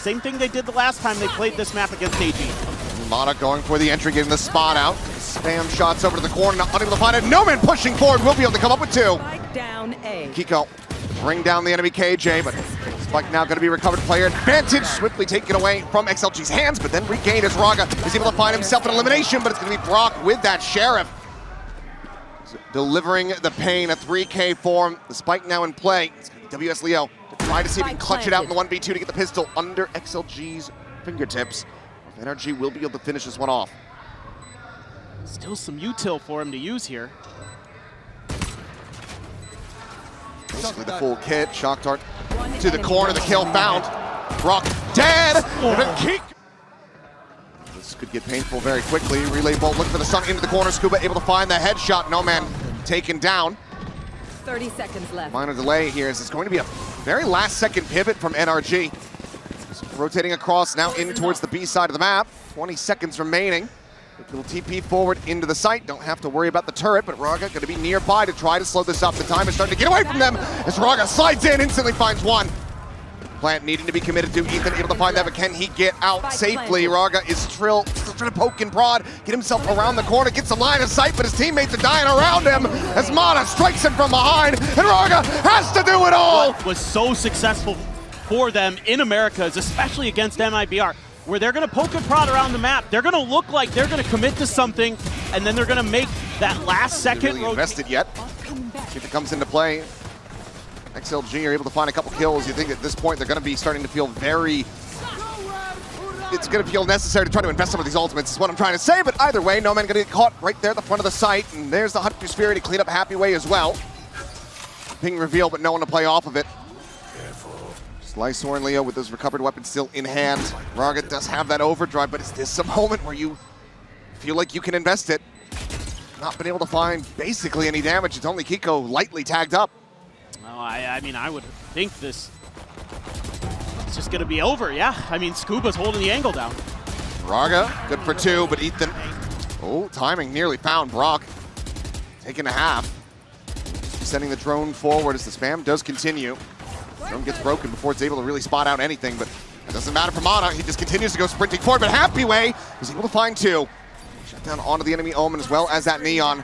Same thing they did the last time they played this map against AG. Mada going for the entry, getting the spot out. Spam shots over to the corner, not unable to find it. NoMan pushing forward, will be able to come up with two. Down A. Keiko bring down the enemy KJ, but Spike now going to be recovered. Player advantage, swiftly taken away from XLG's hands, but then regained as Rarga is able to find himself an elimination, but it's going to be brawk with that Sheriff. Delivering the pain, a 3K form. The Spike now in play. It's going to be WsLeo to try to see if he can clutch it out in the 1v2 to get the pistol under XLG's fingertips. NRG will be able to finish this one off. Still some util for him to use here. Basically the full kit. Shock dart to the corner. The kill found. Brawk dead. This could get painful very quickly. Relay bolt looking for the sun into the corner. Skuba able to find the headshot. NoMan taken down. 30 seconds left. Minor delay here as it's going to be a very last second pivot from NRG. Rotating across now in towards the B side of the map. 20 seconds remaining. Little TP forward into the site. Don't have to worry about the turret, but Rarga going to be nearby to try to slow this up. The time is starting to get away from them as Rarga slides in, instantly finds one. Plant needing to be committed to. Ethan able to find that, but can he get out safely? Rarga is still trying to poke and prod, get himself around the corner, gets a line of sight, but his teammates are dying around him as Mada strikes him from behind, and Rarga has to do it all! What was so successful for them in Americas, especially against MIBR, where they're going to poke and prod around the map. They're going to look like they're going to commit to something, and then they're going to make that last second. Really invested yet? If it comes into play, XLG are able to find a couple kills. You think at this point they're going to be starting to feel very... It's going to feel necessary to try to invest some of these ultimates, is what I'm trying to say, but either way, NoMan going to get caught right there at the front of the site, and there's the Hunter's Fury to clean up happywei as well. Ping reveal, but no one to play off of it. Lysoar and Leo with those recovered weapons still in hand. Rarga does have that overdrive, but is this a moment where you feel like you can invest it? Not been able to find basically any damage. It's only Keiko lightly tagged up. Well, I mean, I would think this is just going to be over, yeah. I mean, Skuba's holding the angle down. Rarga, good for two, but Ethan, oh, timing nearly found. Brawk taking a half. Sending the drone forward as the spam does continue. Drone gets broken before it's able to really spot out anything, but it doesn't matter for Mada. He just continues to go sprinting forward, but happywei is able to find two. Shut down onto the enemy Omen as well as that Neon.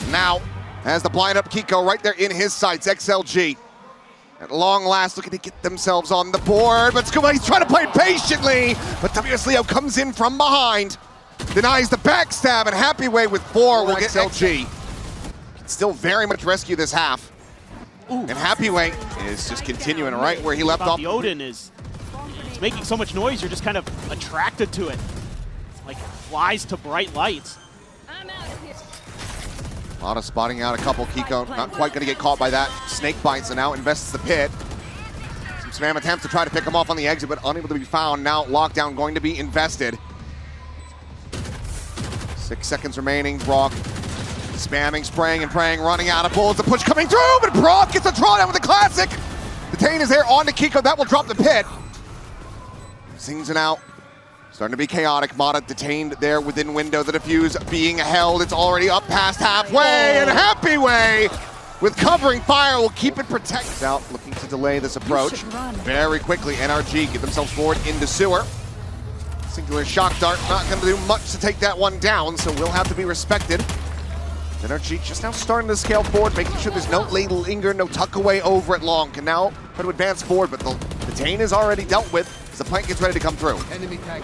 Now, has the blind up Keiko right there in his sights, XLG. At long last, looking to get themselves on the board, but Skuba, he's trying to play patiently, but WsLeo comes in from behind, denies the backstab, and happywei with four will get XLG. Can still very much rescue this half. Ooh. And happywei is just continuing right where he left off. The Odin is making so much noise, you're just kind of attracted to it. Like flies to bright lights. I'm out of here. Mada spotting out a couple. Keiko not quite going to get caught by that snake bite, so now invests the pit. Some spam attempts to try to pick him off on the exit, but unable to be found. Now lockdown going to be invested. 6 seconds remaining. Brawk spamming, spraying, and praying, running out of bullets. The push coming through, but Brawk gets a drawdown with the classic. Detain is there on to Keiko. That will drop the pit. Sings it out. Starting to be chaotic. Mada detained there within window. The defuse being held. It's already up past halfway, and happywei with covering fire will keep it protected. Out looking to delay this approach. Very quickly, NRG get themselves forward into sewer. Singular shock dart, not going to do much to take that one down, so will have to be respected. NRG just now starting to scale forward, making sure there's no late linger, no tuck away over it long. Can now try to advance forward, but the detain is already dealt with as the plant gets ready to come through. Enemy tag.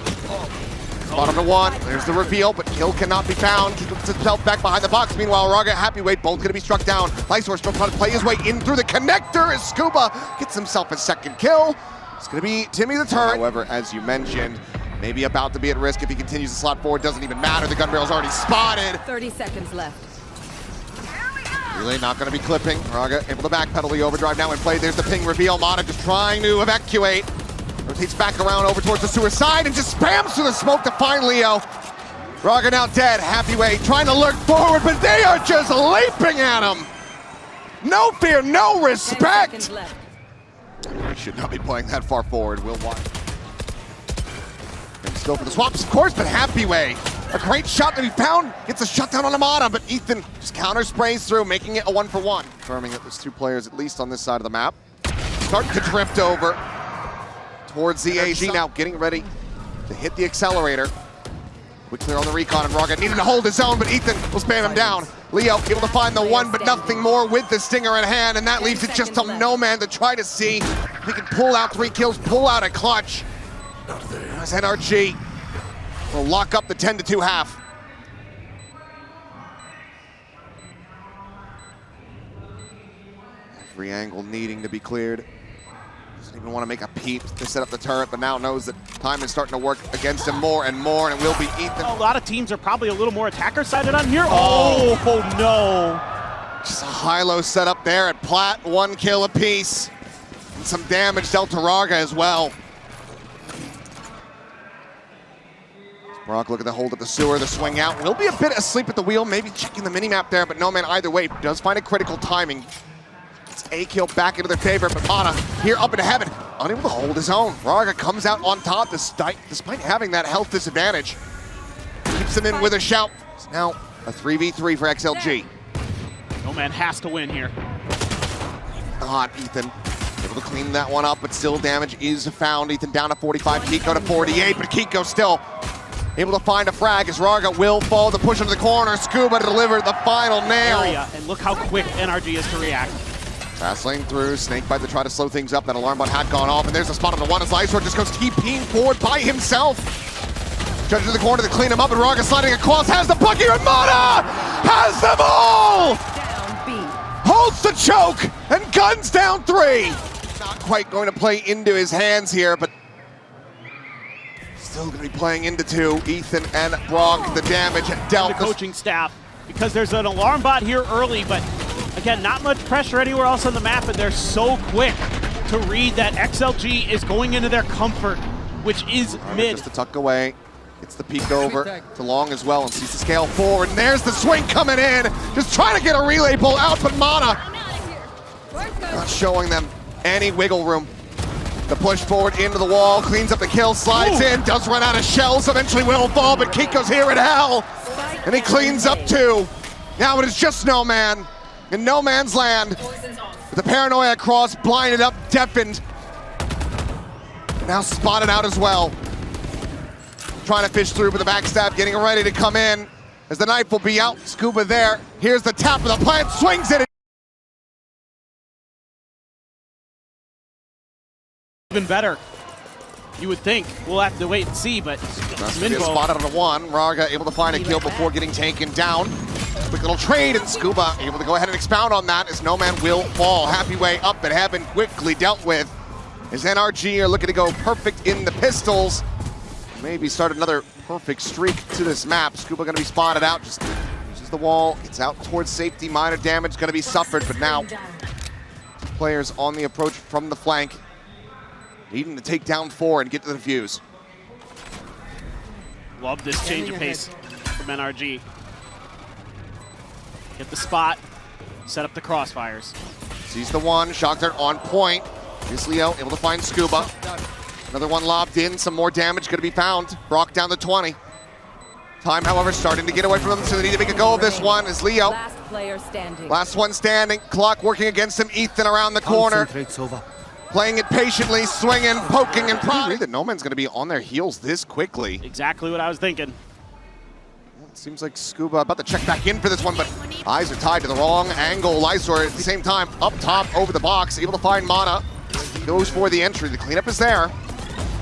Bottom to one, there's the reveal, but kill cannot be found. He puts himself back behind the box. Meanwhile, Rarga, happywei, both gonna be struck down. Lysoar still trying to play his way in through the connector as Skuba gets himself a second kill. It's gonna be Timmy the turret. However, as you mentioned, maybe about to be at risk if he continues to slot forward. Doesn't even matter, the gun barrel's already spotted. 30 seconds left. Relay not going to be clipping. Rarga able to backpedal the overdrive now in play. There's the ping reveal. Mada just trying to evacuate. Rotates back around over towards the sewer side and just spams through the smoke to find Leo. Rarga now dead. happywei trying to lurk forward, but they are just leaping at him. No fear, no respect. We should not be playing that far forward. We'll watch. And still for the swaps, of course, but happywei. A great shot to be found, gets a shutdown on Mada, but Ethan just counter sprays through, making it a 1-for-1. Confirming that there's two players at least on this side of the map. Starting to drift over towards the AG now, getting ready to hit the accelerator. Quick clear on the recon, and Rarga needing to hold his own, but Ethan will spam him down. Leo able to find the one, but nothing more with the stinger in hand, and that leaves it just to NoMan to try to see if he can pull out 3 kills, pull out a clutch. As NRG will lock up the 10-2 half. Every angle needing to be cleared. Doesn't even want to make a peep to set up the turret, but now knows that time is starting to work against him more and more, and it will be Ethan. A lot of teams are probably a little more attacker-sided on here. Oh no. Just a high-low setup there at Plat, 1 kill apiece. And some damage dealt to Rarga as well. Brawk looking to hold up the sewer, the swing out. Will be a bit asleep at the wheel, maybe checking the minimap there, but NoMan either way does find a critical timing. It's a kill back into their favor, but Mada here up into heaven, unable to hold his own. Rarga comes out on top despite having that health disadvantage. Keeps him in with a shout. It's now a 3v3 for XLG. NoMan has to win here. Not Ethan. Able to clean that one up, but still damage is found. Ethan down to 45, Keiko to 48, but Keiko still able to find a frag as Rarga will fall. The push into the corner, Skuba to deliver the final nail. And look how quick NRG is to react. Fast lane through, Snakebite to try to slow things up. That alarm bot had gone off, and there's a spot on the one as Lysoar just goes TPing forward by himself. Judge in the corner to clean him up, and Rarga sliding across, has the puck here, and Mada has them all! Down B. Holds the choke, and guns down 3. Not quite going to play into his hands here, but still going to be playing into 2. Ethan and brawk, the damage dealt. The coaching staff, because there's an alarm bot here early, but again, not much pressure anywhere else on the map, and they're so quick to read that XLG is going into their comfort, which is mid. Just to tuck away. It's the peek over to Long as well, and sees the scale forward, and there's the swing coming in. Just trying to get a relay pull out, but Mada not showing them any wiggle room. The push forward into the wall, cleans up the kill, slides in, does run out of shells, eventually will fall, but Kiko's here in hell, and he cleans up 2. Now it is just NoMan in no man's land. With the paranoia across, blinded up, deafened. Now spotted out as well. Trying to fish through, but the backstab getting ready to come in. As the knife will be out, Skuba there. Here's the tap of the plant, swings it. Even better, you would think. We'll have to wait and see, but That's going to be a spot out of the 1. Rarga able to find a kill before getting taken down. Quick little trade, and Skuba able to go ahead and expound on that as NoMan will fall. Happywei up at heaven, quickly dealt with. As NRG are looking to go perfect in the pistols. Maybe start another perfect streak to this map. Skuba going to be spotted out, just uses the wall, gets out towards safety. Minor damage going to be suffered, but now 2 players on the approach from the flank, needing to take down 4 and get to the defuse. Love this change of pace from NRG. Get the spot, set up the crossfires. Sees the 1, shock dart on point. WsLeo able to find Skuba. Another one lobbed in, some more damage going to be found. Brawk down to 20. Time, however, starting to get away from them, so they need to make a go of this one as Leo. Last player standing. Last one standing, clock working against him. Ethan around the corner. Playing it patiently, swinging, poking, and prodding. That NoMan's going to be on their heels this quickly. Exactly what I was thinking. It seems like Skuba about to check back in for this one, but eyes are tied to the wrong angle. Lysoar at the same time, up top, over the box, able to find Mada. Goes for the entry, the cleanup is there.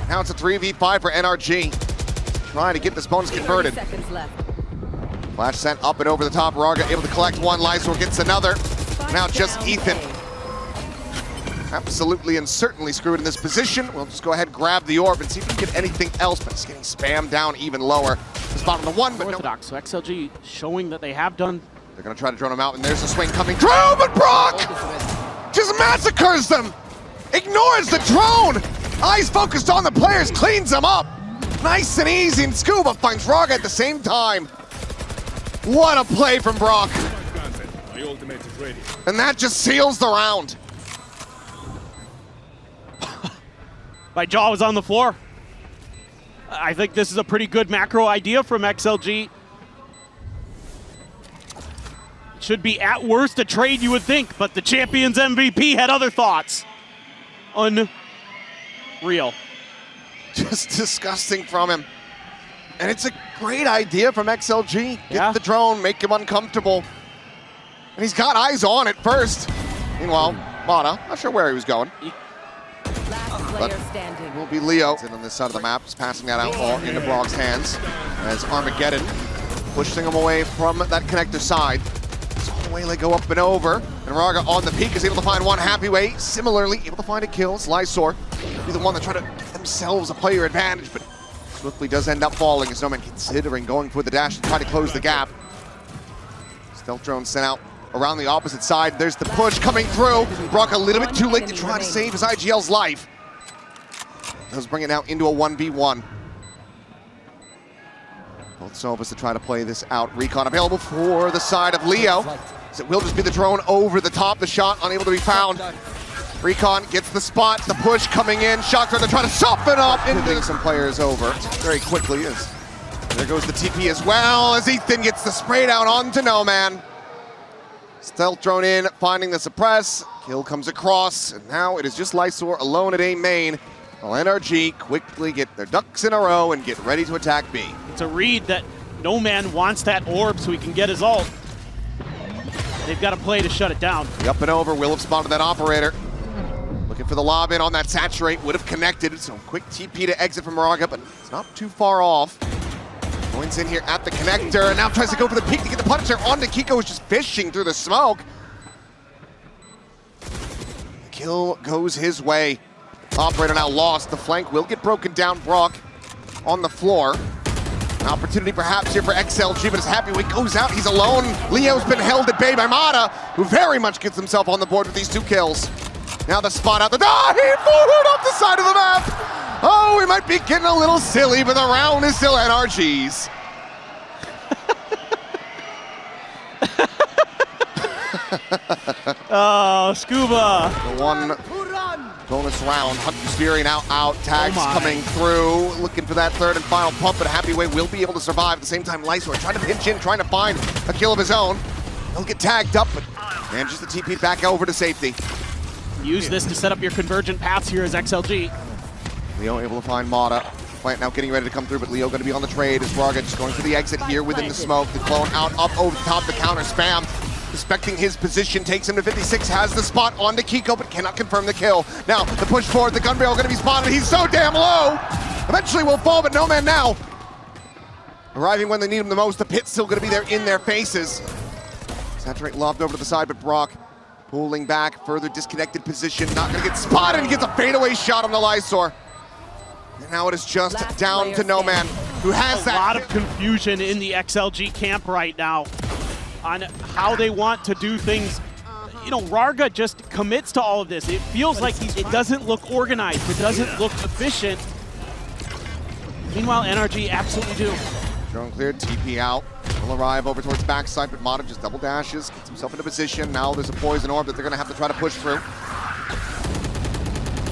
Now it's a 3v5 for NRG. Trying to get this bonus converted. 30 seconds left. Flash sent up and over the top. Rarga able to collect 1. Lysoar gets another. Now just Ethan. Absolutely and certainly screwed in this position. We'll just go ahead and grab the orb and see if we can get anything else, but it's getting spammed down even lower. The spot on the 1, but Orthodox, so XLG showing that they have done. They're going to try to drone him out, and there's a swing coming through, but Brawk just massacres them. Ignores the drone. Eyes focused on the players, cleans them up. Nice and easy, and Skuba finds Rarga at the same time. What a play from Brawk. And that just seals the round. My jaw was on the floor. I think this is a pretty good macro idea from XLG. Should be at worst a trade, you would think, but the Champions MVP had other thoughts. Unreal. Just disgusting from him. And it's a great idea from XLG. Get Yeah. the drone, make him uncomfortable. And he's got eyes on it first. Meanwhile, Mada, not sure where he was going. Last player standing. Will be Leo. And on this side of the map, just passing that out ball into brawk's hands. As Armageddon pushing him away from that connector side. So WsLeo go up and over. And Rarga on the peak is able to find one happywei. Similarly, able to find a kill. It's Lysoar. Be the one that try to get themselves a player advantage, but swiftly does end up falling as NoMan considering going for the dash to try to close the gap. Stealth drone sent out around the opposite side. There's the push coming through. brawk a little bit too late to try to save his IGL's life. Does bring it now into a 1v1. Both Sovas to try to play this out. Recon available for the side of Leo. So it will just be the drone over the top. The shot unable to be found. Recon gets the spot. The push coming in. Shocker, they're trying to soften up. Hitting some players over very quickly. As there goes the TP as well as Ethan gets the spray down onto NoMan. Stealth drone in, finding the suppress. Kill comes across, and now it is just Lysoar alone at A main. While NRG quickly get their ducks in a row and get ready to attack B. It's a read that NoMan wants that orb so he can get his ult. They've got a play to shut it down. The up and over will have spotted that operator. Looking for the lob in on that saturate, would have connected. So quick TP to exit from Rarga, but it's not too far off. Points in here at the connector, and now tries to go for the peak to get the Punisher onto keiko, who's just fishing through the smoke. Kill goes his way. Operator now lost. The flank will get broken down. brawk on the floor. An opportunity perhaps here for XLG, but as happywei goes out, he's alone. Leo's been held at bay by Mada, who very much gets himself on the board with these 2 kills. Now the spot out the forward off the side of the map. Oh, we might be getting a little silly, but the round is still NRG's. Oh, Skuba. The one bonus round. Hunter's Fury now out. Tags coming through. Looking for that third and final pump, but happywei will be able to survive. At the same time, Lysoar trying to pinch in, trying to find a kill of his own. He'll get tagged up, but manages to TP back over to safety. Use this to set up your convergent paths here as XLG. Leo able to find Mada. Plant now getting ready to come through, but Leo going to be on the trade as Rarga just going for the exit here within the smoke. They're blown out, up over the top, the counter spam. Respecting his position, takes him to 56, has the spot onto keiko, but cannot confirm the kill. Now, the push forward, the gun barrel going to be spotted. He's so damn low. Eventually will fall, but NoMan now. Arriving when they need him the most. The pit's still going to be there in their faces. Saturate lobbed over to the side, but brawk pulling back, further disconnected position. Not going to get spotted. He gets a fadeaway shot on the Lysoar. And now it is just down to NoMan, who has A lot of confusion in the XLG camp right now on how they want to do things. You know, Rarga just commits to all of this. It feels like it doesn't look organized. It doesn't look efficient. Meanwhile, NRG absolutely do. Drone cleared, TP out. Will arrive over towards backside, but Mada just double dashes, gets himself into position. Now there's a poison orb that they're going to have to try to push through.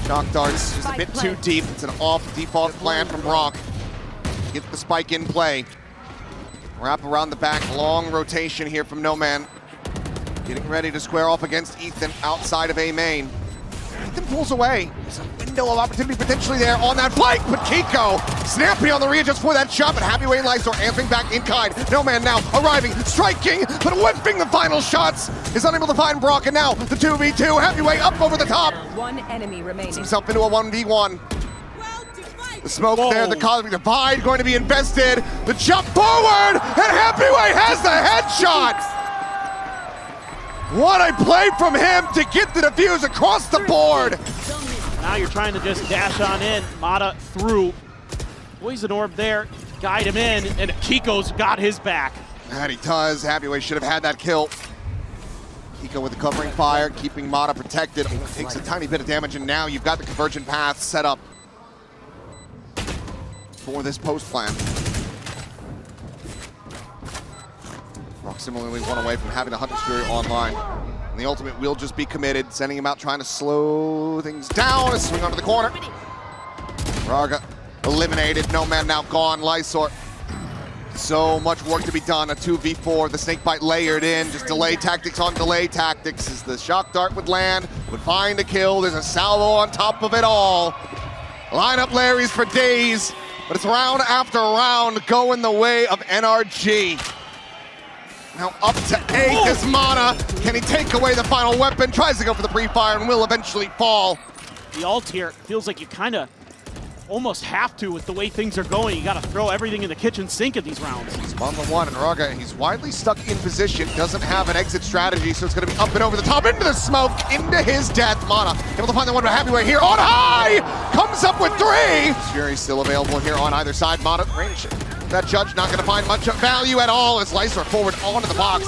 Shock darts just a bit too deep. It's an off default plan from brawk. Get the spike in play. Wrap around the back, long rotation here from NoMan. Getting ready to square off against Ethan outside of A main. Ethan pulls away. There's a window of opportunity potentially there on that flank, but keiko snappy on the readjust for that shot, but happywei and Lysoar answering back in kind. NoMan now arriving, striking, but whipping the final shots. Is unable to find brawk, and now the 2v2. happywei up over the top. One enemy remaining. Gets himself into a 1v1. The smoke there, the cosmic divide going to be invested. The jump forward, and happywei has the headshot. What a play from him to get the defuse across the board. Now you're trying to just dash on in. Mada through. Poison orb there, guide him in, and keiko's got his back. That he does. happywei should have had that kill. keiko with the covering fire, keeping Mada protected. Takes a tiny bit of damage, and now you've got the convergent path set up for this post plan. brawk similarly one away from having the Hunter's Fury online. And the ultimate will just be committed, sending him out trying to slow things down. A swing onto the corner. Rarga eliminated, NoMan now gone. Lysoar. So much work to be done, a 2v4, the snakebite layered in, just delay tactics on delay tactics as the shock dart would land, would find a kill. There's a salvo on top of it all. line up Larry's for days, but it's round after round going the way of NRG. Now up to A is Mada. Can he take away the final weapon? Tries to go for the pre-fire and will eventually fall. The ult here feels like you kind of almost have to with the way things are going. You got to throw everything in the kitchen sink at these rounds. He's on the one, and Rarga, he's widely stuck in position, doesn't have an exit strategy, so it's going to be up and over the top, into the smoke, into his death. Mada able to find the one with happywei here on high, comes up with 3. Fury's still available here on either side. Mada, range. That judge not going to find much value at all as Lysoar forward onto the box.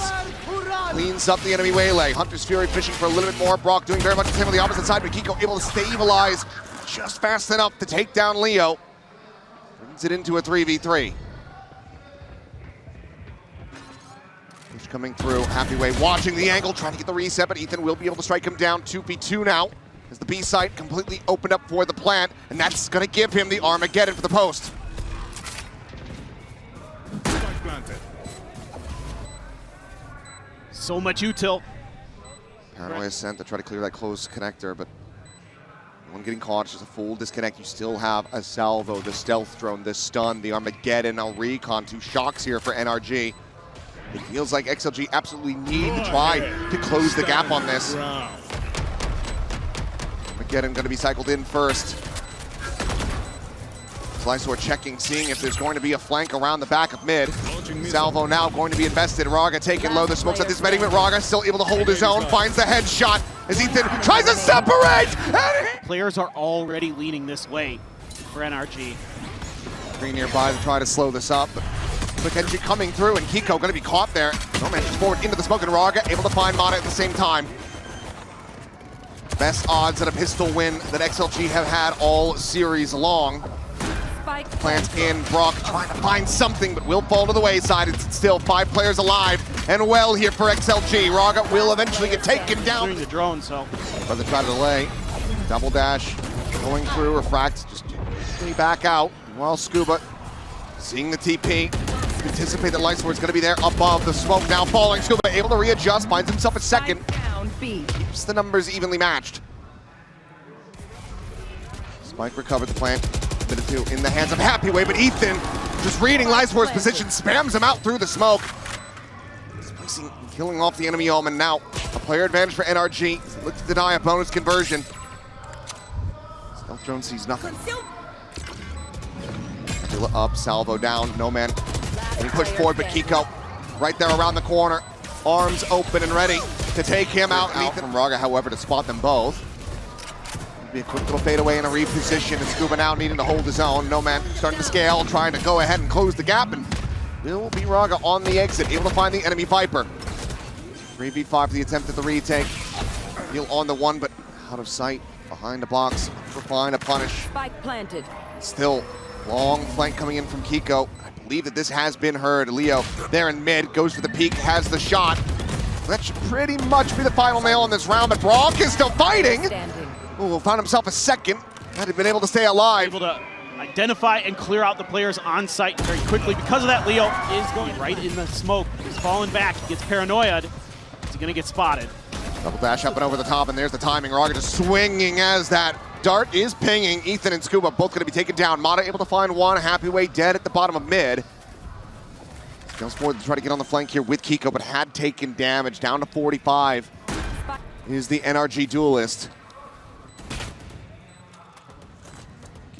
Cleans up the enemy waylay. Hunter's Fury fishing for a little bit more. Brawk doing very much the same on the opposite side, but keiko able to stabilize just fast enough to take down Leo. Brings it into a 3v3. Push coming through. happywei watching the angle, trying to get the reset, but Ethan will be able to strike him down. 2v2 now as the B site completely opened up for the plant, and that's going to give him the Armageddon for the post. So much util. Paranoia sent to try to clear that closed connector, but no one getting caught. It's just a full disconnect. You still have a salvo, the stealth drone, the stun, the Armageddon, a recon, 2 shocks here for NRG. It feels like XLG absolutely need to try to close the gap on this. Armageddon going to be cycled in first. Lysoar checking, seeing if there's going to be a flank around the back of mid. Salvo now going to be invested. Rarga taking low. The smoke's at this Medic, but Rarga still able to hold his own. Finds the headshot as Ethan tries to separate. Players are already leaning this way for NRG. Green nearby to try to slow this up. Quick entry coming through, and keiko going to be caught there. NoMan just forward into the smoke, and Rarga able to find Mada at the same time. Best odds at a pistol win that XLG have had all series long. Plants in, Brawk trying to find something, but will fall to the wayside. It's still 5 players alive and well here for XLG. Rarga will eventually get taken down. Doing the drone, so. But they try to delay. Double dash, going through, refract, just back out. While Skuba, seeing the TP, anticipate that Lysoar is going to be there above the smoke now falling. Skuba able to readjust, finds himself a second. Keeps the numbers evenly matched. Spike recovered the plant. In the hands of happywei, but Ethan, just reading Lysoar's position, spams him out through the smoke. Displacing, killing off the enemy Omen. Now, a player advantage for NRG. Look to deny a bonus conversion. Stealth drone sees nothing. Up, salvo down, NoMan. And he pushed forward, but keiko right there around the corner. Arms open and ready to take him out. And Ethan from Rarga, however, to spot them both. Be a quick little fadeaway and a reposition, and Skuba now needing to hold his own. NoMan starting to scale, trying to go ahead and close the gap, and will be Rarga on the exit, able to find the enemy Viper. 3v5 for the attempt at the retake. Heal on the one, but out of sight, behind the box, for fine, a punish. Spike planted. Still, long flank coming in from keiko. I believe that this has been heard. Leo there in mid, goes for the peek, has the shot. That should pretty much be the final nail on this round, but Brawk is still fighting. Ooh, found himself a second. Had he been able to stay alive. Able to identify and clear out the players on site very quickly. Because of that, Leo is going right in the smoke. He's falling back. He gets paranoid. He's going to get spotted. Double dash up and over the top, and there's the timing. Rarga just swinging as that dart is pinging. Ethan and Skuba both going to be taken down. Mada able to find one. happywei dead at the bottom of mid. Goes forward to try to get on the flank here with keiko, but had taken damage. Down to 45 is the NRG duelist.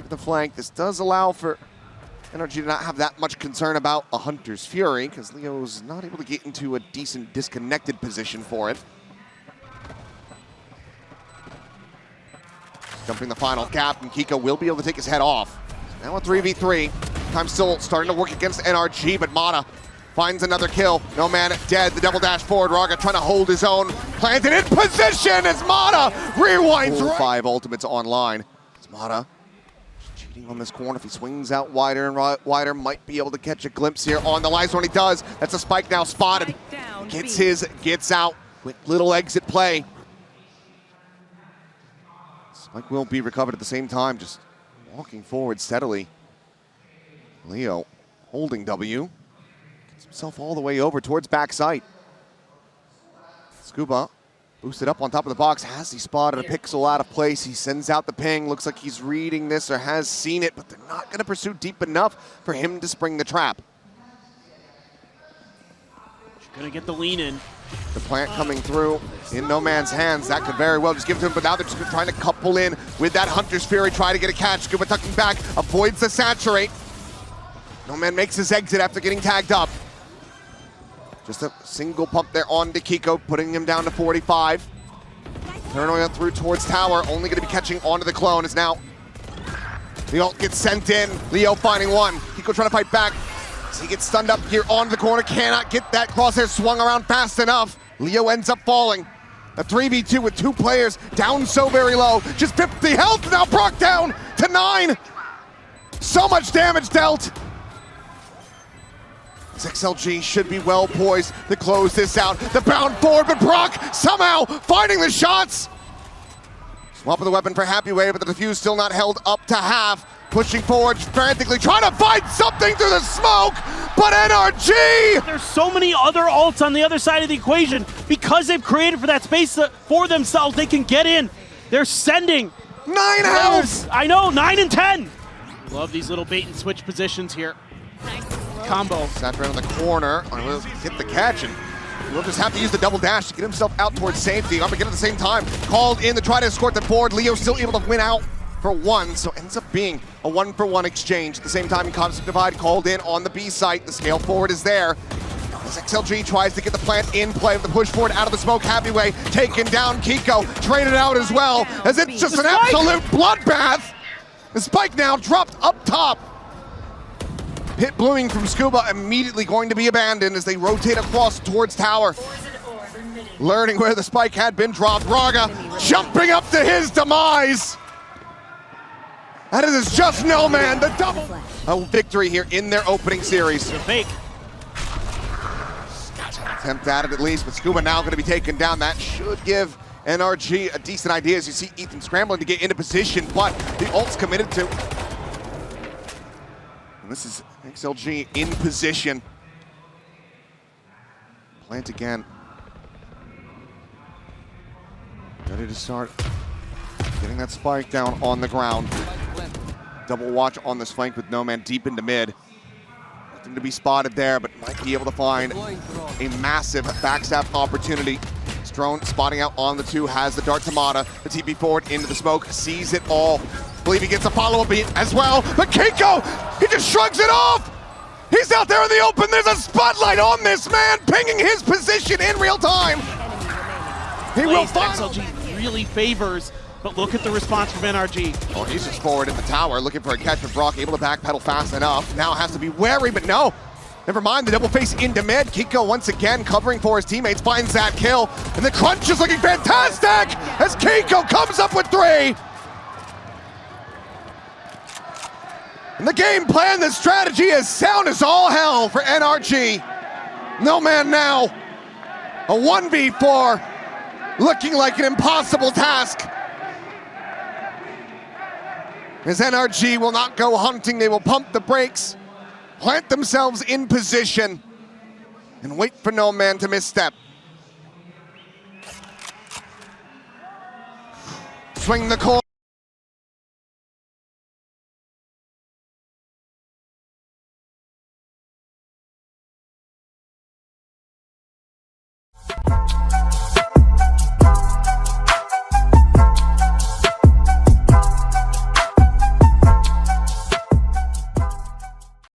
The flank. This does allow for NRG to not have that much concern about a Hunter's Fury, because Leo's not able to get into a decent disconnected position for it. Jumping the final gap, and keiko will be able to take his head off. Now a 3v3. Time still starting to work against NRG, but Mada finds another kill. NoMan dead. The double dash forward. Rarga trying to hold his own. Planted in position as Mada rewinds. 5 ultimates online. It's Mada cheating on this corner. If he swings out wider and wider, might be able to catch a glimpse here on the Lysoar, and he does. That's a spike now spotted. Gets his, gets out. Quick little exit play. Spike will be recovered at the same time, just walking forward steadily. Leo holding W. Gets himself all the way over towards backside. Skuba Boosted up on top of the box. Has he spotted a pixel out of place? He sends out the ping. Looks like he's reading this or has seen it, but they're not going to pursue deep enough for him to spring the trap. Gonna get the lean in. The plant coming through in NoMan's hands. That could very well just give it to him, but now they're just trying to couple in with that Hunter's Fury, try to get a catch. Skuba tucking back, avoids the saturate. NoMan makes his exit after getting tagged up. Just a single pump there on to Keiko, putting him down to 45. Paranoia through towards tower, only going to be catching onto the clone as now the ult gets sent in. Leo finding one. Keiko trying to fight back. He gets stunned up here onto the corner, cannot get that crosshair swung around fast enough. Leo ends up falling. A 3v2 with 2 players down so very low. Just 50 health, now brought down to 9. So much damage dealt. This XLG should be well poised to close this out. The bound forward, but brawk somehow finding the shots. Swap of the weapon for happywei, but the defuse still not held up to half. Pushing forward frantically, trying to find something through the smoke, but NRG! There's so many other ults on the other side of the equation. Because they've created for that space for themselves, they can get in. They're sending 9 health! I know, 9 and 10. Love these little bait and switch positions here. Combo. Sat around the corner, will get the catch, and he'll just have to use the double dash to get himself out towards safety. Armageddon at the same time, called in to try to escort them forward. Leo still able to win out for 1, so ends up being a 1-for-1 exchange. At the same time, Concept Divide called in on the B site. The scale forward is there. As XLG tries to get the plant in play with the push forward out of the smoke. happywei taking down Keiko, traded out as well, as it's just an absolute bloodbath. The spike now dropped up top. Pit blooming from Skuba, immediately going to be abandoned as they rotate across towards tower. Learning where the spike had been dropped. Rarga jumping up to his demise. That is just NoMan, the double. A victory here in their opening series. The fake. Attempt at it at least, but Skuba now going to be taken down. That should give NRG a decent idea as you see Ethan scrambling to get into position, but the ult's committed to. And this is XLG in position. Plant again. Ready to start getting that spike down on the ground. Double watch on this flank with NoMan deep into mid. Nothing to be spotted there, but might be able to find a massive backstab opportunity. Drone spotting out on the 2, has the dart to Mada. The TP forward into the smoke, sees it all. Believe he gets a follow-up beat as well, but Keiko, he just shrugs it off! He's out there in the open, there's a spotlight on this man, pinging his position in real time! He will find XLG really favors, but look at the response from NRG. Oh, he's just forward in the tower, looking for a catch with brawk, able to backpedal fast enough. Now has to be wary, but no. Never mind, the double face into mid. Keiko once again covering for his teammates, finds that kill. And the crunch is looking fantastic as Keiko comes up with 3. And the game plan, the strategy is sound as all hell for NRG. NoMan now, a 1v4, looking like an impossible task. As NRG will not go hunting, they will pump the brakes, plant themselves in position, and wait for NoMan to misstep. Swing the core.